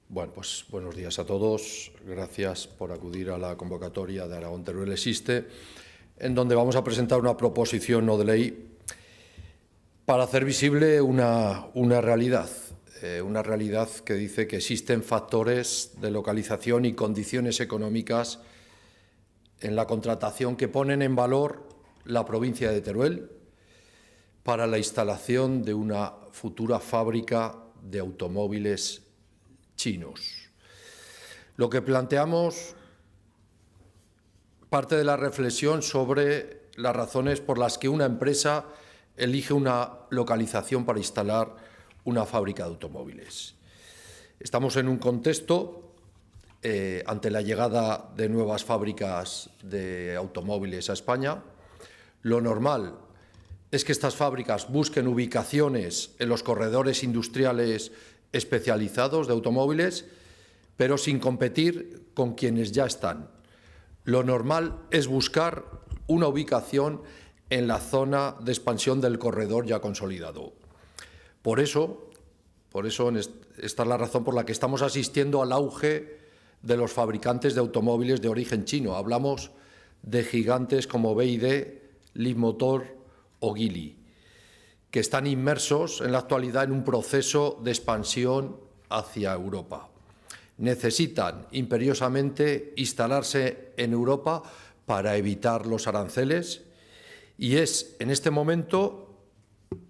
Bueno, pues buenos días a todos. Gracias por acudir a la convocatoria de Aragón Teruel Existe, en donde vamos a presentar una proposición no de ley para hacer visible una realidad que dice que existen factores de localización y condiciones económicas en la contratación que ponen en valor la provincia de Teruel para la instalación de una futura fábrica de automóviles chinos. Lo que planteamos parte de la reflexión sobre las razones por las que una empresa elige una localización para instalar una fábrica de automóviles. Estamos en un contexto, ante la llegada de nuevas fábricas de automóviles a España. Lo normal es que estas fábricas busquen ubicaciones en los corredores industriales especializados de automóviles, pero sin competir con quienes ya están. Lo normal es buscar una ubicación en la zona de expansión del corredor ya consolidado. Por eso esta es la razón por la que estamos asistiendo al auge de los fabricantes de automóviles de origen chino. Hablamos de gigantes como BYD, Leapmotor o Geely, que están inmersos en la actualidad en un proceso de expansión hacia Europa. Necesitan imperiosamente instalarse en Europa para evitar los aranceles, y es en este momento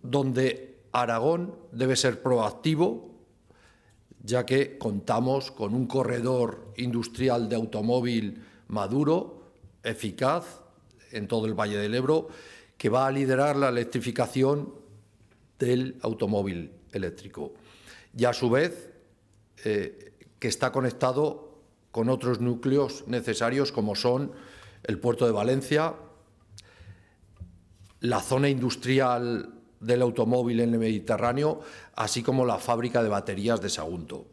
donde Aragón debe ser proactivo, ya que contamos con un corredor industrial de automóvil maduro, eficaz, en todo el Valle del Ebro, que va a liderar la electrificación del automóvil eléctrico. Y a su vez, que está conectado con otros núcleos necesarios como son el puerto de Valencia, la zona industrial del automóvil en el Mediterráneo, así como la fábrica de baterías de Sagunto.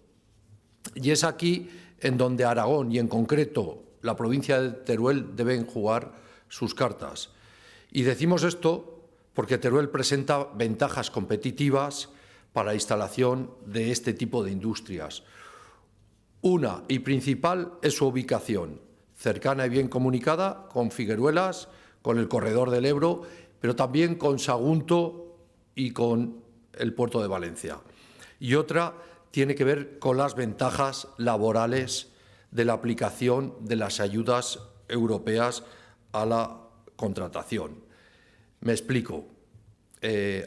Y es aquí en donde Aragón y en concreto la provincia de Teruel deben jugar sus cartas. Y decimos esto porque Teruel presenta ventajas competitivas para la instalación de este tipo de industrias. Una y principal es su ubicación, cercana y bien comunicada con Figueruelas, con el corredor del Ebro, pero también con Sagunto y con el puerto de Valencia. Y otra tiene que ver con las ventajas laborales de la aplicación de las ayudas europeas a la contratación. Me explico.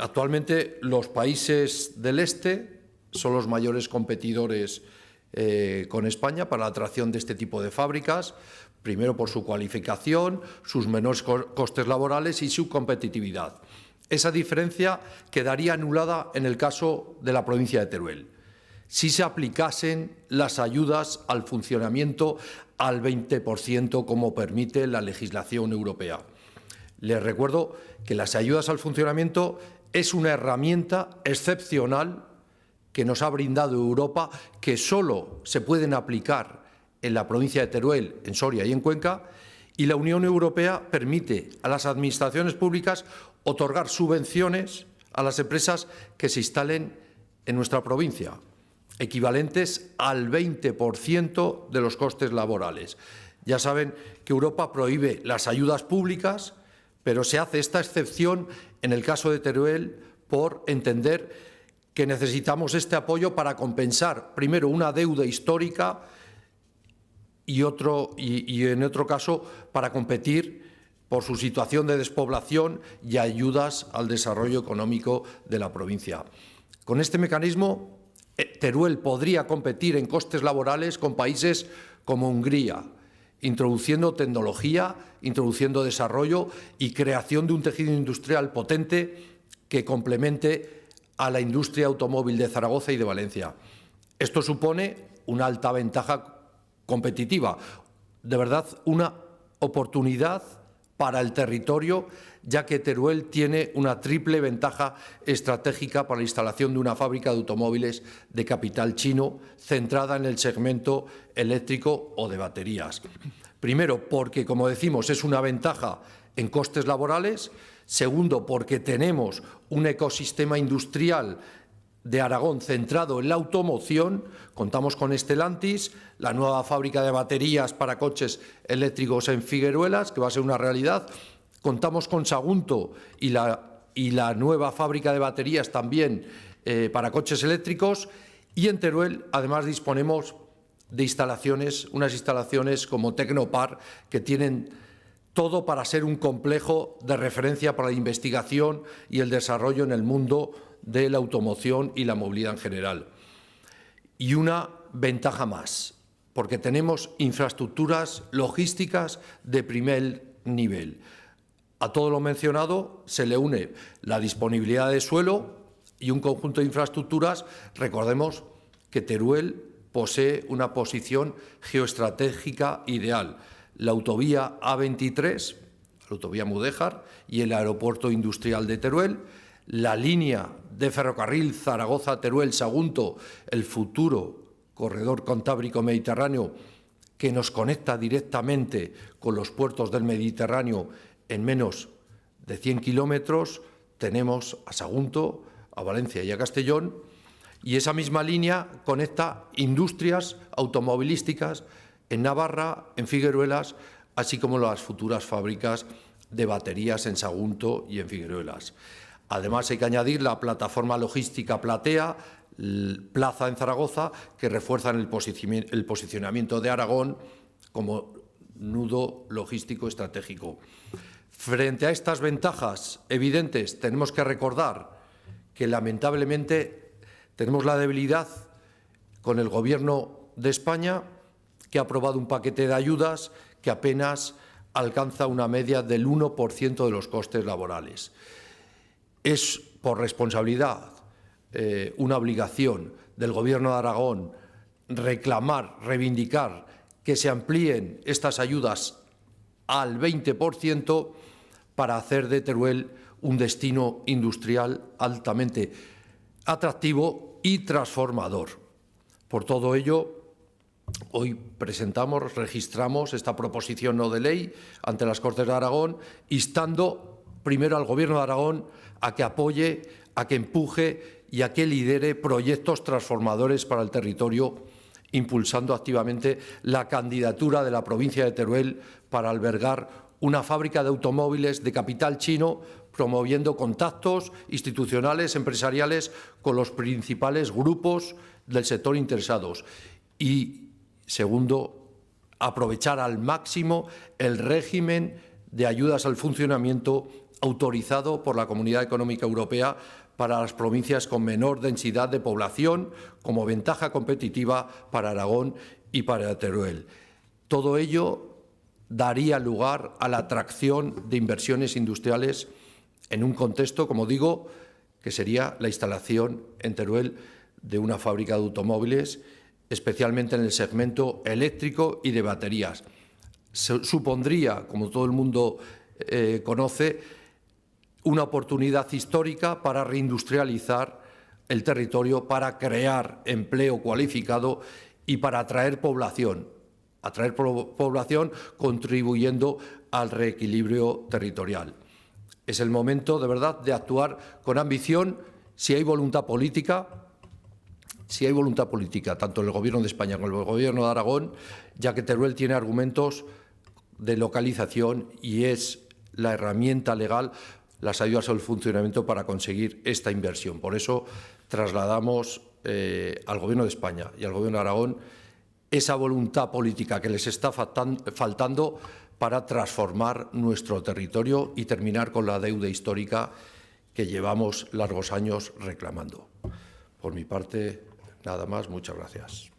Actualmente los países del este son los mayores competidores con España para la atracción de este tipo de fábricas, primero por su cualificación, sus menores costes laborales y su competitividad. Esa diferencia quedaría anulada en el caso de la provincia de Teruel, si se aplicasen las ayudas al funcionamiento al 20%, como permite la legislación europea. Les recuerdo que las ayudas al funcionamiento es una herramienta excepcional que nos ha brindado Europa, que solo se pueden aplicar en la provincia de Teruel, en Soria y en Cuenca, y la Unión Europea permite a las administraciones públicas otorgar subvenciones a las empresas que se instalen en nuestra provincia, equivalentes al 20% de los costes laborales. Ya saben que Europa prohíbe las ayudas públicas, pero se hace esta excepción en el caso de Teruel por entender que necesitamos este apoyo para compensar, primero, una deuda histórica y en otro caso, para competir por su situación de despoblación y ayudas al desarrollo económico de la provincia. Con este mecanismo, Teruel podría competir en costes laborales con países como Hungría, introduciendo tecnología, introduciendo desarrollo y creación de un tejido industrial potente que complemente a la industria automóvil de Zaragoza y de Valencia. Esto supone una alta ventaja competitiva, de verdad una oportunidad para el territorio, ya que Teruel tiene una triple ventaja estratégica para la instalación de una fábrica de automóviles de capital chino centrada en el segmento eléctrico o de baterías. Primero, porque, como decimos, es una ventaja en costes laborales. Segundo, porque tenemos un ecosistema industrial de Aragón centrado en la automoción. Contamos con Stellantis, la nueva fábrica de baterías para coches eléctricos en Figueruelas, que va a ser una realidad. Contamos con Sagunto y la nueva fábrica de baterías también para coches eléctricos. Y en Teruel, además, disponemos de unas instalaciones como Tecnopar, que tienen todo para ser un complejo de referencia para la investigación y el desarrollo en el mundo de la automoción y la movilidad en general. Y una ventaja más, porque tenemos infraestructuras logísticas de primer nivel. A todo lo mencionado se le une la disponibilidad de suelo y un conjunto de infraestructuras. Recordemos que Teruel posee una posición geoestratégica ideal. La autovía A23, la autovía Mudéjar y el aeropuerto industrial de Teruel, la línea de ferrocarril Zaragoza-Teruel-Sagunto, el futuro corredor cantábrico-mediterráneo que nos conecta directamente con los puertos del Mediterráneo en menos de 100 kilómetros. Tenemos a Sagunto, a Valencia y a Castellón, y esa misma línea conecta industrias automovilísticas en Navarra, en Figueruelas, así como las futuras fábricas de baterías en Sagunto y en Figueruelas. Además, hay que añadir la plataforma logística Platea, Plaza en Zaragoza, que refuerzan el posicionamiento de Aragón como nudo logístico estratégico. Frente a estas ventajas evidentes, tenemos que recordar que, lamentablemente, tenemos la debilidad con el Gobierno de España, que ha aprobado un paquete de ayudas que apenas alcanza una media del 1% de los costes laborales. Es por responsabilidad, una obligación del Gobierno de Aragón reclamar, reivindicar que se amplíen estas ayudas al 20% para hacer de Teruel un destino industrial altamente atractivo y transformador. Por todo ello, hoy registramos esta proposición no de ley ante las Cortes de Aragón, instando primero al Gobierno de Aragón a que apoye, a que empuje y a que lidere proyectos transformadores para el territorio, impulsando activamente la candidatura de la provincia de Teruel para albergar una fábrica de automóviles de capital chino, promoviendo contactos institucionales, empresariales con los principales grupos del sector interesados. Y segundo, aprovechar al máximo el régimen de ayudas al funcionamiento autorizado por la Comunidad Económica Europea para las provincias con menor densidad de población, como ventaja competitiva para Aragón y para Teruel. Todo ello daría lugar a la atracción de inversiones industriales en un contexto, como digo, que sería la instalación en Teruel de una fábrica de automóviles, especialmente en el segmento eléctrico y de baterías. Supondría, como todo el mundo conoce, una oportunidad histórica para reindustrializar el territorio, para crear empleo cualificado y para atraer población contribuyendo al reequilibrio territorial. Es el momento, de verdad, de actuar con ambición si hay voluntad política, tanto en el Gobierno de España como en el Gobierno de Aragón, ya que Teruel tiene argumentos de localización y es la herramienta legal, las ayudas al funcionamiento para conseguir esta inversión. Por eso trasladamos al Gobierno de España y al Gobierno de Aragón esa voluntad política que les está faltando para transformar nuestro territorio y terminar con la deuda histórica que llevamos largos años reclamando. Por mi parte, nada más. Muchas gracias.